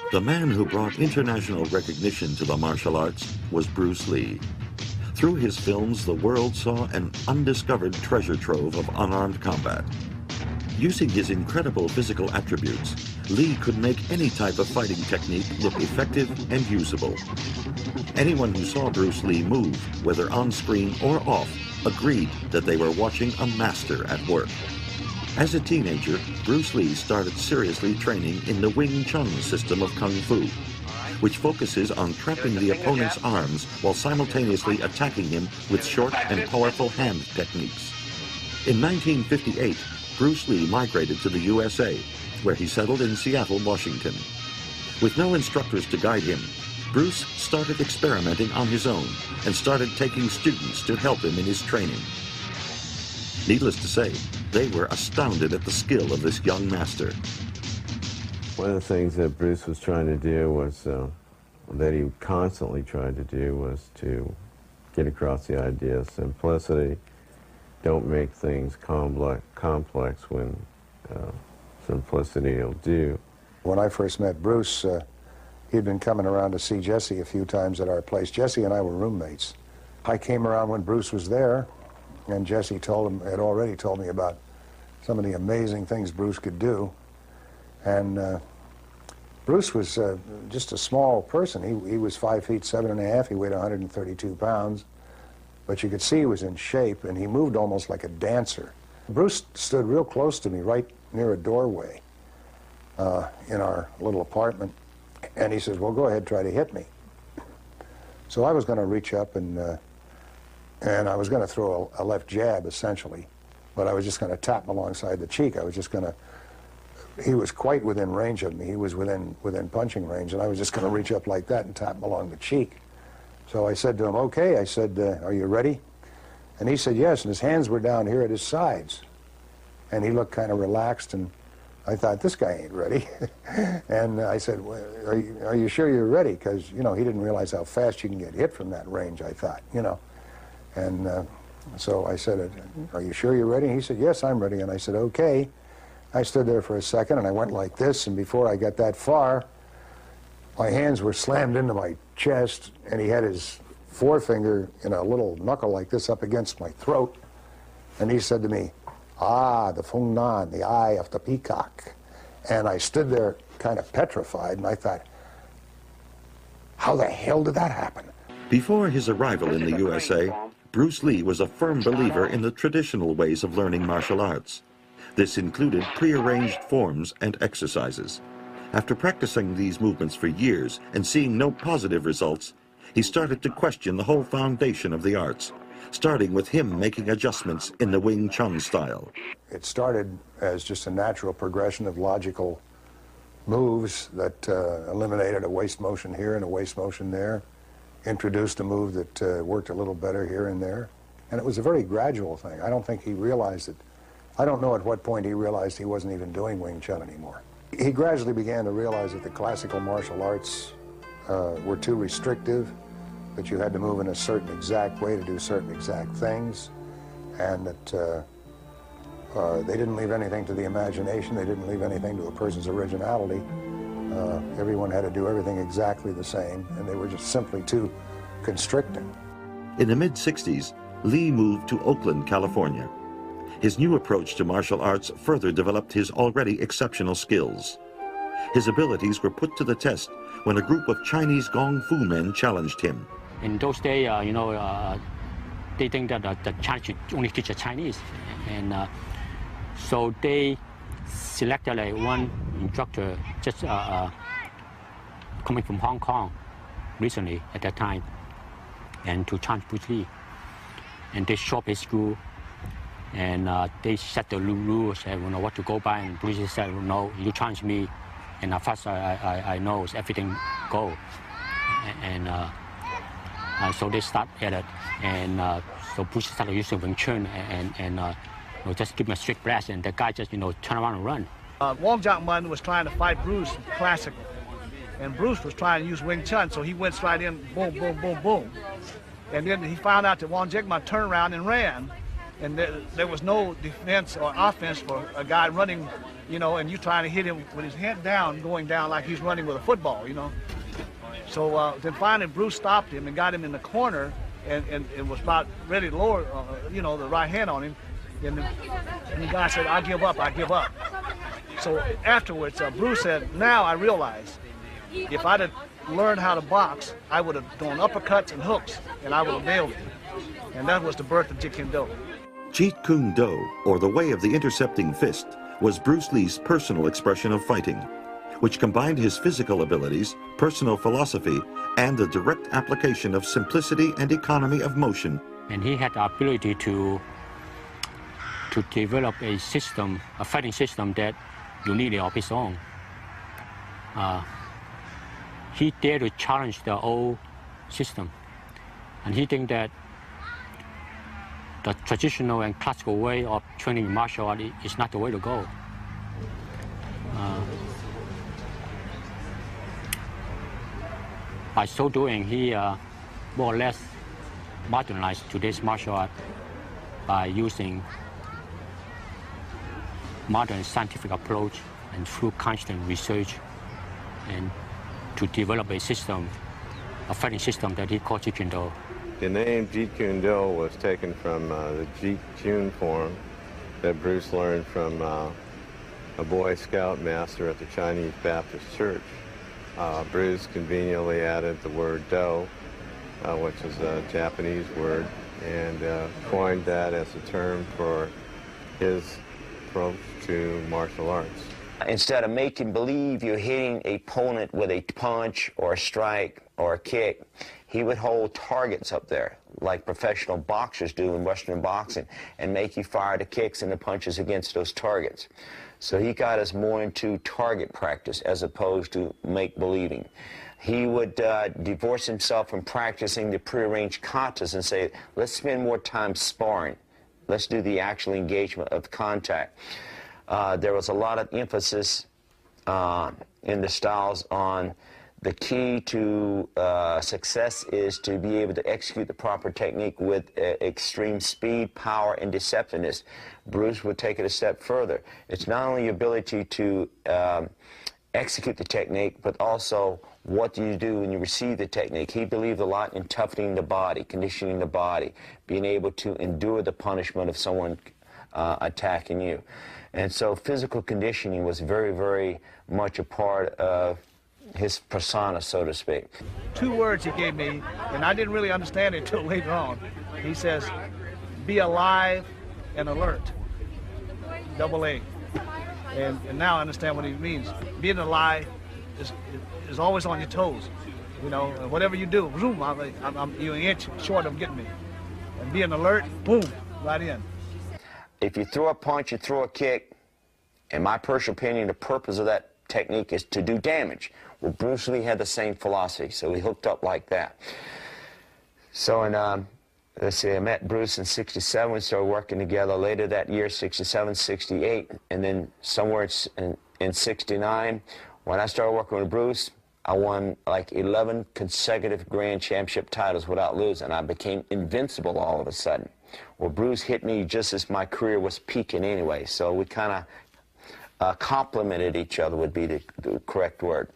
The man who brought international recognition to the martial arts was Bruce Lee. Through his films, the world saw an undiscovered treasure trove of unarmed combat. Using his incredible physical attributes, Lee could make any type of fighting technique look effective and usable. Anyone who saw Bruce Lee move, whether on screen or off, agreed that they were watching a master at work. As a teenager, Bruce Lee started seriously training in the Wing Chun system of Kung Fu, which focuses on trapping the opponent's arms while simultaneously attacking him with short and powerful hand techniques. In 1958, Bruce Lee migrated to the USA, where he settled in Seattle, Washington. With no instructors to guide him, Bruce started experimenting on his own and started taking students to help him in his training. Needless to say, they were astounded at the skill of this young master. One of the things that Bruce was trying to do was, that he constantly tried to do, was to get across the idea of simplicity. Don't make things complex when simplicity will do. When I first met Bruce, he'd been coming around to see Jesse a few times at our place. Jesse and I were roommates. I came around when Bruce was there, and Jesse had already told me about some of the amazing things Bruce could do. And Bruce was just a small person. He was 5 feet 7.5. He weighed 132 pounds. But you could see he was in shape, and he moved almost like a dancer. Bruce stood real close to me, right near a doorway in our little apartment. And he says, well, go ahead, try to hit me. So I was going to reach up and I was going to throw a left jab, essentially. But I was just going to tap him alongside the cheek. I was just going to... He was quite within range of me. He was within punching range, and I was just going to reach up like that and tap him along the cheek. So I said to him, okay. I said, are you ready? And he said yes, and his hands were down here at his sides. And he looked kind of relaxed, and I thought, this guy ain't ready. And I said, well, are you sure you're ready? Because, you know, he didn't realize how fast you can get hit from that range, I thought, you know. And so I said, are you sure you're ready? He said, yes, I'm ready. And I said, okay. I stood there for a second, and I went like this, and before I got that far, my hands were slammed into my chest, and he had his forefinger in a little knuckle like this up against my throat, and he said to me, ah, the Fung Nan, the eye of the peacock. And I stood there kind of petrified, and I thought, how the hell did that happen? Before his arrival in the USA, Bruce Lee was a firm believer in the traditional ways of learning martial arts. This included prearranged forms and exercises. After practicing these movements for years and seeing no positive results, he started to question the whole foundation of the arts, starting with him making adjustments in the Wing Chun style. It started as just a natural progression of logical moves that eliminated a waist motion here and a waist motion there, introduced a move that worked a little better here and there. And it was a very gradual thing. I don't think he realized it. I don't know at what point he realized he wasn't even doing Wing Chun anymore. He gradually began to realize that the classical martial arts were too restrictive, that you had to move in a certain exact way to do certain exact things, and that they didn't leave anything to the imagination, they didn't leave anything to a person's originality. Everyone had to do everything exactly the same, and they were just simply too constricting. In the mid-60s, Lee moved to Oakland, California. His new approach to martial arts further developed his already exceptional skills. His abilities were put to the test when a group of Chinese Gong Fu men challenged him. In those days, they think that the Chinese should only teach the Chinese. And so they selected one instructor just coming from Hong Kong recently at that time, and to challenge Bruce Lee. And they showed up his school, and they set the rules, what to go by, and Bruce Lee said, no, you challenge me, and at first I know everything go. And so they start at it, and so Bruce started using Wing Chun, and just give him a strict blast, and the guy just, turn around and run. Wong Jiangmen was trying to fight Bruce classical, and Bruce was trying to use Wing Chun, so he went straight in, boom, boom, boom, boom. And then he found out that Wong Jiangmen turned around and ran, And there was no defense or offense for a guy running, you know, and you trying to hit him with his head down, going down like he's running with a football, you know. So then finally Bruce stopped him and got him in the corner, and it was about ready to lower, you know, the right hand on him. And the guy said, "I give up, I give up." So afterwards, Bruce said, "Now I realize if I'd have learned how to box, I would have done uppercuts and hooks, and I would have nailed him." And that was the birth of Jeet Kune Do. Jeet Kune Do, or the way of the intercepting fist, was Bruce Lee's personal expression of fighting, which combined his physical abilities, personal philosophy, and the direct application of simplicity and economy of motion. And he had the ability to develop a system, a fighting system that uniquely of his own. He dared to challenge the old system, and he think that the traditional and classical way of training martial art is not the way to go. By so doing, he more or less modernized today's martial art by using modern scientific approach and through constant research, and to develop a system, a fighting system that he called Jeet Kune Do. The name Jeet Kune Do was taken from the Jeet Kune form that Bruce learned from a Boy Scout master at the Chinese Baptist Church. Bruce conveniently added the word Do, which is a Japanese word, and coined that as a term for his approach to martial arts. Instead of making believe you're hitting an opponent with a punch or a strike or a kick, he would hold targets up there like professional boxers do in Western boxing and make you fire the kicks and the punches against those targets. So he got us more into target practice as opposed to make-believing. He would divorce himself from practicing the prearranged katas and say, let's spend more time sparring. Let's do the actual engagement of contact. There was a lot of emphasis in the styles on the key to success is to be able to execute the proper technique with extreme speed, power, and deceptiveness. Bruce would take it a step further. It's not only your ability to execute the technique, but also what do you do when you receive the technique. He believed a lot in toughening the body, conditioning the body, being able to endure the punishment of someone attacking you. And so physical conditioning was very, very much a part of his persona, so to speak. 2 words he gave me, and I didn't really understand it until later on. He says, be alive and alert, double A. And now I understand what he means. Being alive is always on your toes. You know, whatever you do, boom, you're an inch short of getting me. And being alert, boom, right in. If you throw a punch, you throw a kick, in my personal opinion, the purpose of that technique is to do damage. Well, Bruce Lee had the same philosophy, so he hooked up like that. So let's see, I met Bruce in '67, we started working together later that year, '67, '68, and then somewhere in '69, when I started working with Bruce, I won like 11 consecutive grand championship titles without losing. I became invincible all of a sudden. Well, Bruce hit me just as my career was peaking anyway, so we kind of complemented each other would be the correct word.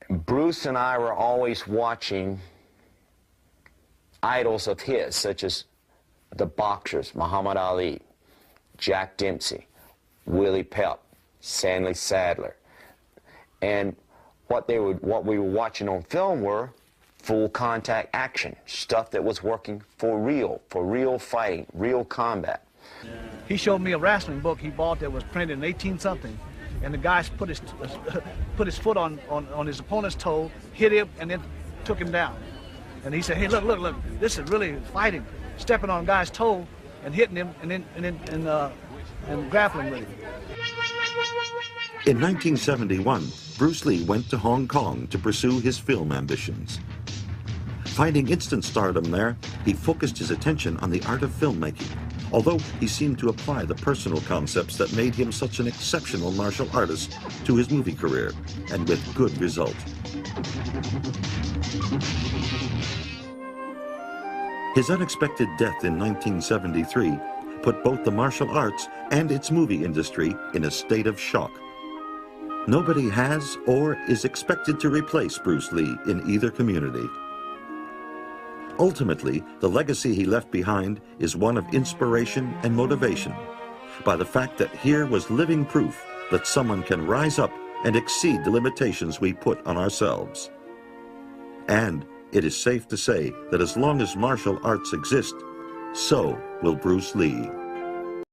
Bruce and I were always watching idols of his, such as the boxers, Muhammad Ali, Jack Dempsey, Willie Pep, Stanley Sadler. And what we were watching on film were full contact action, stuff that was working for real fighting, real combat. He showed me a wrestling book he bought that was printed in 18-something, and the guy put his foot on his opponent's toe, hit him, and then took him down. And he said, "Hey, look, this is really fighting, stepping on a guy's toe and hitting him, and grappling with him." In 1971, Bruce Lee went to Hong Kong to pursue his film ambitions. Finding instant stardom there, he focused his attention on the art of filmmaking, although he seemed to apply the personal concepts that made him such an exceptional martial artist to his movie career, and with good result. His unexpected death in 1973 put both the martial arts and its movie industry in a state of shock. Nobody has or is expected to replace Bruce Lee in either community. Ultimately, the legacy he left behind is one of inspiration and motivation, by the fact that here was living proof that someone can rise up and exceed the limitations we put on ourselves. And it is safe to say that as long as martial arts exist, so will Bruce Lee.